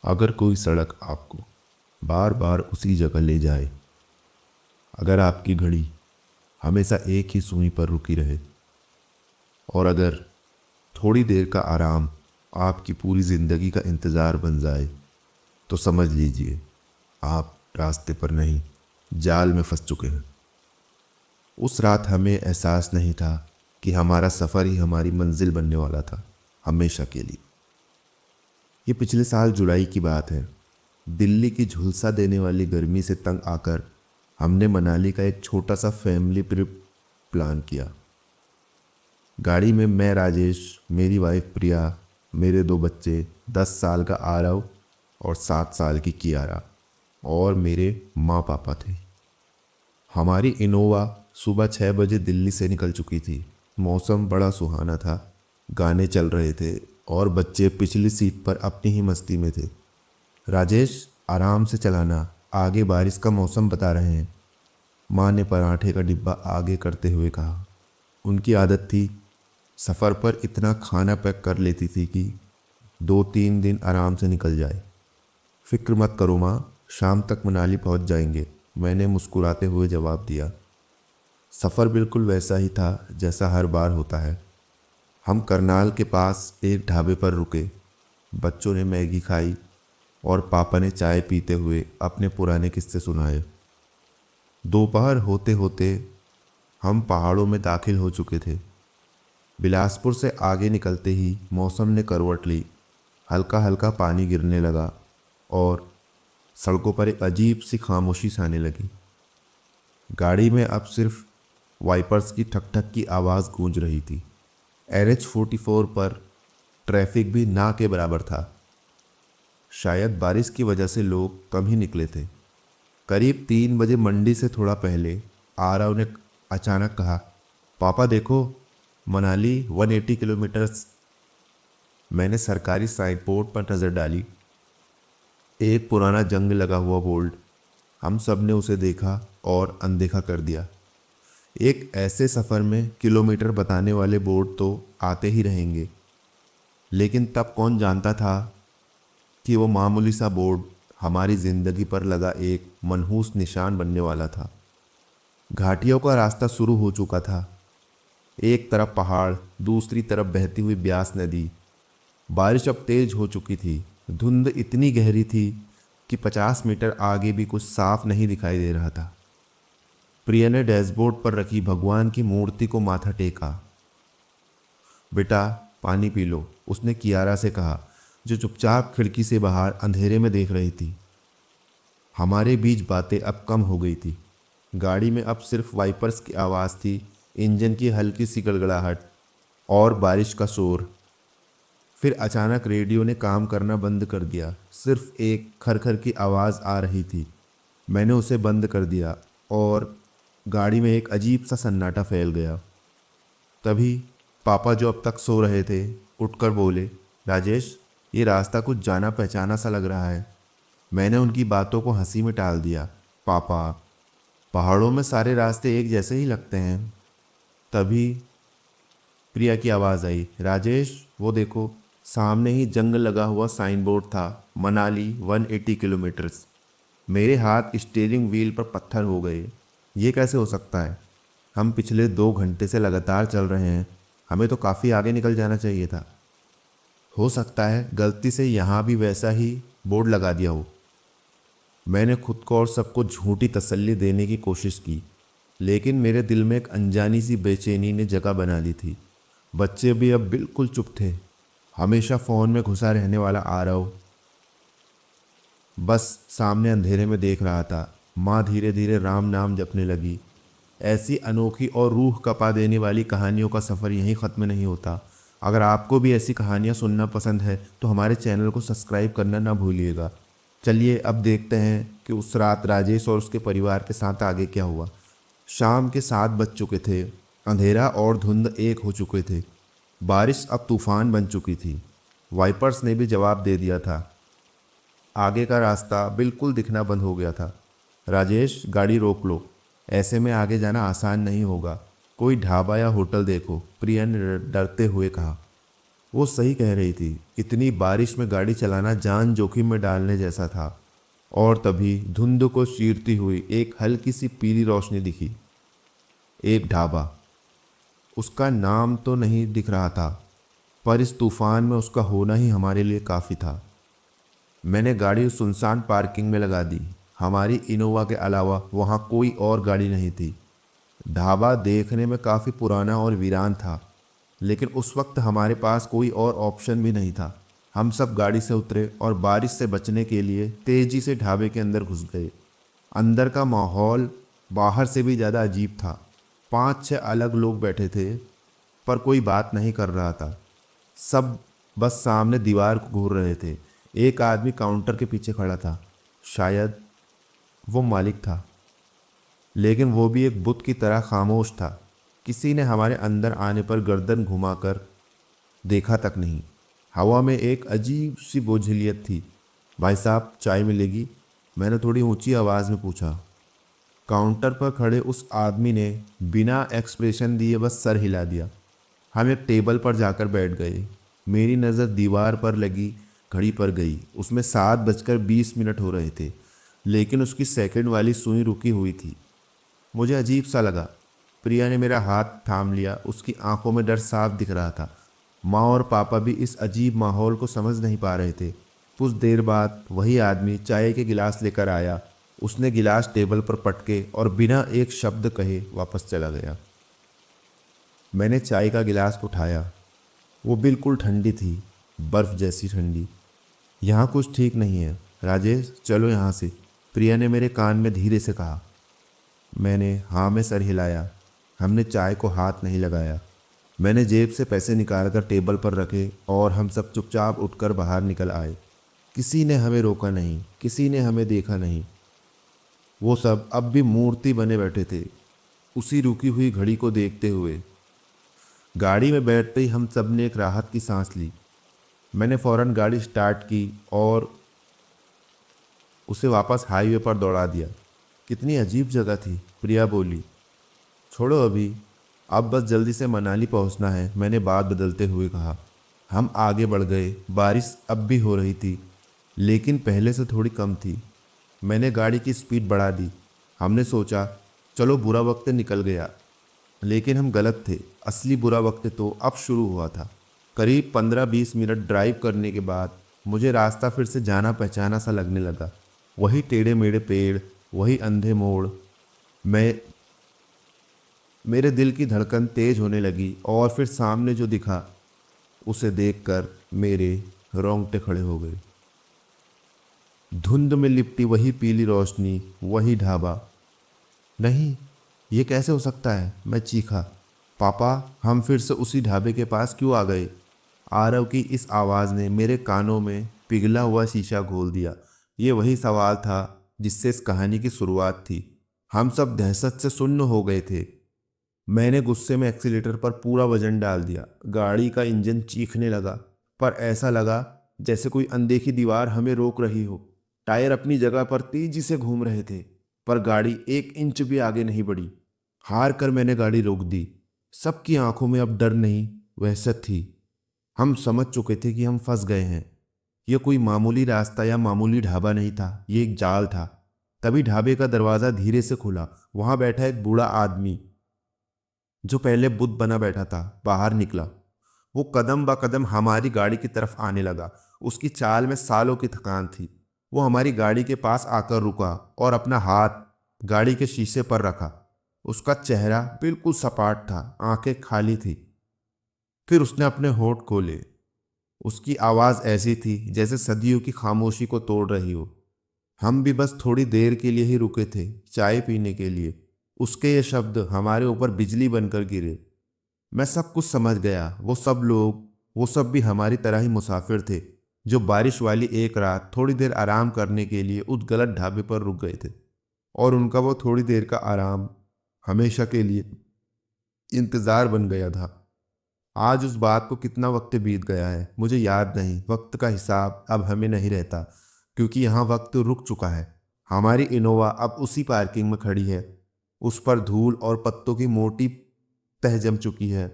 अगर कोई सड़क आपको बार बार उसी जगह ले जाए, अगर आपकी घड़ी हमेशा एक ही सुई पर रुकी रहे, और अगर थोड़ी देर का आराम आपकी पूरी ज़िंदगी का इंतज़ार बन जाए, तो समझ लीजिए आप रास्ते पर नहीं, जाल में फंस चुके हैं। उस रात हमें एहसास नहीं था कि हमारा सफ़र ही हमारी मंजिल बनने वाला था, हमेशा के लिए। ये पिछले साल जुलाई की बात है। दिल्ली की झुलसा देने वाली गर्मी से तंग आकर हमने मनाली का एक छोटा सा फैमिली ट्रिप प्लान किया। गाड़ी में मैं, राजेश, मेरी वाइफ प्रिया, मेरे 2 बच्चे, 10 साल का आरव और 7 साल की कियारा, और मेरे माँ पापा थे। हमारी इनोवा सुबह 6 बजे दिल्ली से निकल चुकी थी। मौसम बड़ा सुहाना था, गाने चल रहे थे और बच्चे पिछली सीट पर अपनी ही मस्ती में थे। राजेश, आराम से चलाना, आगे बारिश का मौसम बता रहे हैं, माँ ने पराठे का डिब्बा आगे करते हुए कहा। उनकी आदत थी, सफ़र पर इतना खाना पैक कर लेती थी कि 2-3 दिन आराम से निकल जाए। फिक्र मत करो माँ, शाम तक मनाली पहुंच जाएंगे, मैंने मुस्कुराते हुए जवाब दिया। सफ़र बिल्कुल वैसा ही था जैसा हर बार होता है। हम करनाल के पास एक ढाबे पर रुके। बच्चों ने मैगी खाई और पापा ने चाय पीते हुए अपने पुराने किस्से सुनाए। दोपहर होते होते हम पहाड़ों में दाखिल हो चुके थे। बिलासपुर से आगे निकलते ही मौसम ने करवट ली। हल्का हल्का पानी गिरने लगा और सड़कों पर एक अजीब सी खामोशी छाने लगी। गाड़ी में अब सिर्फ वाइपर्स की ठक ठक की आवाज़ गूंज रही थी। NH-44 पर ट्रैफिक भी ना के बराबर था। शायद बारिश की वजह से लोग कम ही निकले थे। करीब 3 बजे मंडी से थोड़ा पहले आरव ने अचानक कहा, पापा देखो, मनाली 180 किलोमीटर्स। मैंने सरकारी साइन बोर्ड पर नज़र डाली। एक पुराना जंग लगा हुआ बोर्ड। हम सब ने उसे देखा और अनदेखा कर दिया। एक ऐसे सफ़र में किलोमीटर बताने वाले बोर्ड तो आते ही रहेंगे, लेकिन तब कौन जानता था कि वो मामूली सा बोर्ड हमारी ज़िंदगी पर लगा एक मनहूस निशान बनने वाला था। घाटियों का रास्ता शुरू हो चुका था। एक तरफ पहाड़, दूसरी तरफ बहती हुई ब्यास नदी। बारिश अब तेज हो चुकी थी। धुंध इतनी गहरी थी कि 50 मीटर आगे भी कुछ साफ नहीं दिखाई दे रहा था। प्रिया ने डैशबोर्ड पर रखी भगवान की मूर्ति को माथा टेका। बेटा, पानी पी लो, उसने कियारा से कहा, जो चुपचाप खिड़की से बाहर अंधेरे में देख रही थी। हमारे बीच बातें अब कम हो गई थी। गाड़ी में अब सिर्फ वाइपर्स की आवाज़ थी, इंजन की हल्की सी गड़गड़ाहट और बारिश का शोर। फिर अचानक रेडियो ने काम करना बंद कर दिया। सिर्फ एक खरखर की आवाज़ आ रही थी। मैंने उसे बंद कर दिया और गाड़ी में एक अजीब सा सन्नाटा फैल गया। तभी पापा, जो अब तक सो रहे थे, उठकर बोले, राजेश, ये रास्ता कुछ जाना पहचाना सा लग रहा है। मैंने उनकी बातों को हंसी में टाल दिया। पापा, पहाड़ों में सारे रास्ते एक जैसे ही लगते हैं। तभी प्रिया की आवाज़ आई, राजेश, वो देखो, सामने ही जंग लगा हुआ साइन बोर्ड था, मनाली 180 किलोमीटर्स। मेरे हाथ स्टीयरिंग व्हील पर पत्थर हो गए। ये कैसे हो सकता है? हम पिछले 2 घंटे से लगातार चल रहे हैं, हमें तो काफ़ी आगे निकल जाना चाहिए था। हो सकता है गलती से यहाँ भी वैसा ही बोर्ड लगा दिया हो। मैंने खुद को और सबको झूठी तसल्ली देने की कोशिश की, लेकिन मेरे दिल में एक अनजानी सी बेचैनी ने जगह बना ली थी। बच्चे भी अब बिल्कुल चुप थे। हमेशा फ़ोन में घुसा रहने वाला आरव बस सामने अंधेरे में देख रहा था। माँ धीरे धीरे राम नाम जपने लगी। ऐसी अनोखी और रूह कपा देने वाली कहानियों का सफ़र यहीं ख़त्म नहीं होता। अगर आपको भी ऐसी कहानियाँ सुनना पसंद है तो हमारे चैनल को सब्सक्राइब करना ना भूलिएगा। चलिए अब देखते हैं कि उस रात राजेश और उसके परिवार के साथ आगे क्या हुआ। शाम के 7 बज चुके थे। अंधेरा और धुंध एक हो चुके थे। बारिश अब तूफान बन चुकी थी। वाइपर्स ने भी जवाब दे दिया था। आगे का रास्ता बिल्कुल दिखना बंद हो गया था। राजेश, गाड़ी रोक लो, ऐसे में आगे जाना आसान नहीं होगा। कोई ढाबा या होटल देखो, प्रिया ने डरते हुए कहा। वो सही कह रही थी। इतनी बारिश में गाड़ी चलाना जान जोखिम में डालने जैसा था। और तभी धुंध को चीरती हुई एक हल्की सी पीली रोशनी दिखी। एक ढाबा। उसका नाम तो नहीं दिख रहा था, पर इस तूफान में उसका होना ही हमारे लिए काफ़ी था। मैंने गाड़ी उस सुनसान पार्किंग में लगा दी। हमारी इनोवा के अलावा वहाँ कोई और गाड़ी नहीं थी। ढाबा देखने में काफ़ी पुराना और वीरान था, लेकिन उस वक्त हमारे पास कोई और ऑप्शन भी नहीं था। हम सब गाड़ी से उतरे और बारिश से बचने के लिए तेज़ी से ढाबे के अंदर घुस गए। अंदर का माहौल बाहर से भी ज़्यादा अजीब था। 5-6 अलग लोग बैठे थे, पर कोई बात नहीं कर रहा था। सब बस सामने दीवार को घूर रहे थे। एक आदमी काउंटर के पीछे खड़ा था। शायद वो मालिक था, लेकिन वो भी एक बुत की तरह खामोश था। किसी ने हमारे अंदर आने पर गर्दन घुमाकर देखा तक नहीं। हवा में एक अजीब सी बोझिलियत थी। भाई साहब, चाय मिलेगी? मैंने थोड़ी ऊंची आवाज़ में पूछा। काउंटर पर खड़े उस आदमी ने बिना एक्सप्रेशन दिए बस सर हिला दिया। हम एक टेबल पर जाकर बैठ गए। मेरी नज़र दीवार पर लगी घड़ी पर गई। उसमें 7:20 हो रहे थे, लेकिन उसकी सेकंड वाली सुई रुकी हुई थी। मुझे अजीब सा लगा। प्रिया ने मेरा हाथ थाम लिया। उसकी आंखों में डर साफ दिख रहा था। माँ और पापा भी इस अजीब माहौल को समझ नहीं पा रहे थे। कुछ देर बाद वही आदमी चाय के गिलास लेकर आया। उसने गिलास टेबल पर पटके और बिना एक शब्द कहे वापस चला गया। मैंने चाय का गिलास उठाया। वो बिल्कुल ठंडी थी, बर्फ़ जैसी ठंडी। यहाँ कुछ ठीक नहीं है राजेश, चलो यहाँ से, प्रिया ने मेरे कान में धीरे से कहा। मैंने हाँ में सर हिलाया। हमने चाय को हाथ नहीं लगाया। मैंने जेब से पैसे निकालकर टेबल पर रखे और हम सब चुपचाप उठकर बाहर निकल आए। किसी ने हमें रोका नहीं, किसी ने हमें देखा नहीं। वो सब अब भी मूर्ति बने बैठे थे, उसी रुकी हुई घड़ी को देखते हुए। गाड़ी में बैठते ही हम सब ने एक राहत की सांस ली। मैंने फ़ौरन गाड़ी स्टार्ट की और उसे वापस हाईवे पर दौड़ा दिया। कितनी अजीब जगह थी, प्रिया बोली। छोड़ो अभी, अब बस जल्दी से मनाली पहुंचना है, मैंने बात बदलते हुए कहा। हम आगे बढ़ गए। बारिश अब भी हो रही थी, लेकिन पहले से थोड़ी कम थी। मैंने गाड़ी की स्पीड बढ़ा दी। हमने सोचा चलो बुरा वक्त निकल गया, लेकिन हम गलत थे। असली बुरा वक्त तो अब शुरू हुआ था। करीब 15-20 मिनट ड्राइव करने के बाद मुझे रास्ता फिर से जाना पहचाना सा लगने लगा। वही टेढ़े मेढ़े पेड़, वही अंधे मोड़। मैं मेरे दिल की धड़कन तेज होने लगी और फिर सामने जो दिखा उसे देखकर मेरे रोंगटे खड़े हो गए। धुंध में लिपटी वही पीली रोशनी, वही ढाबा। नहीं, ये कैसे हो सकता है, मैं चीखा। पापा, हम फिर से उसी ढाबे के पास क्यों आ गए? आरव की इस आवाज़ ने मेरे कानों में पिघला हुआ शीशा घोल दिया। ये वही सवाल था जिससे इस कहानी की शुरुआत थी। हम सब दहशत से सुन्न हो गए थे। मैंने गुस्से में एक्सीलेटर पर पूरा वजन डाल दिया। गाड़ी का इंजन चीखने लगा, पर ऐसा लगा जैसे कोई अनदेखी दीवार हमें रोक रही हो। टायर अपनी जगह पर तेजी से घूम रहे थे, पर गाड़ी 1 इंच भी आगे नहीं बढ़ी। हार कर मैंने गाड़ी रोक दी। सबकी आंखों में अब डर नहीं, वहशत थी। हम समझ चुके थे कि हम फंस गए हैं। यह कोई मामूली रास्ता या मामूली ढाबा नहीं था, ये एक जाल था। तभी ढाबे का दरवाज़ा धीरे से खुला। वहां बैठा एक बूढ़ा आदमी, जो पहले बुत बना बैठा था, बाहर निकला। वो कदम ब कदम हमारी गाड़ी की तरफ आने लगा। उसकी चाल में सालों की थकान थी। वो हमारी गाड़ी के पास आकर रुका और अपना हाथ गाड़ी के शीशे पर रखा। उसका चेहरा बिल्कुल सपाट था, आंखें खाली थी। फिर उसने अपने होंठ खोले। उसकी आवाज़ ऐसी थी जैसे सदियों की खामोशी को तोड़ रही हो। हम भी बस थोड़ी देर के लिए ही रुके थे, चाय पीने के लिए। उसके ये शब्द हमारे ऊपर बिजली बनकर गिरे। मैं सब कुछ समझ गया। वो सब लोग, वो सब भी हमारी तरह ही मुसाफिर थे, जो बारिश वाली एक रात थोड़ी देर आराम करने के लिए उस गलत ढाबे पर रुक गए थे। और उनका वो थोड़ी देर का आराम हमेशा के लिए इंतज़ार बन गया था। आज उस बात को कितना वक्त बीत गया है मुझे याद नहीं। वक्त का हिसाब अब हमें नहीं रहता, क्योंकि यहाँ वक्त रुक चुका है। हमारी इनोवा अब उसी पार्किंग में खड़ी है। उस पर धूल और पत्तों की मोटी तह जम चुकी है।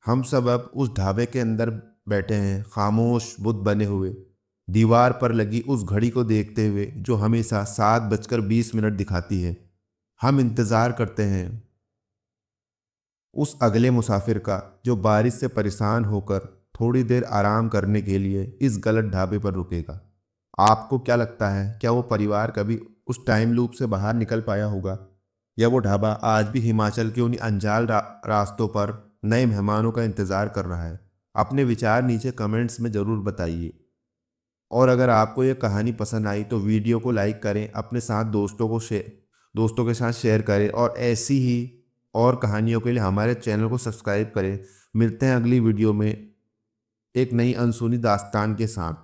हम सब अब उस ढाबे के अंदर बैठे हैं, खामोश बुत बने हुए, दीवार पर लगी उस घड़ी को देखते हुए जो हमेशा 7:20 दिखाती है। हम इंतजार करते हैं उस अगले मुसाफिर का जो बारिश से परेशान होकर थोड़ी देर आराम करने के लिए इस गलत ढाबे पर रुकेगा। आपको क्या लगता है, क्या वो परिवार कभी उस टाइम लूप से बाहर निकल पाया होगा, या वो ढाबा आज भी हिमाचल के उन्हीं अनजान रास्तों पर नए मेहमानों का इंतजार कर रहा है? अपने विचार नीचे कमेंट्स में ज़रूर बताइए। और अगर आपको ये कहानी पसंद आई तो वीडियो को लाइक करें, अपने साथ दोस्तों के साथ शेयर करें, और ऐसी ही और कहानियों के लिए हमारे चैनल को सब्सक्राइब करें। मिलते हैं अगली वीडियो में एक नई अनसुनी दास्तान के साथ।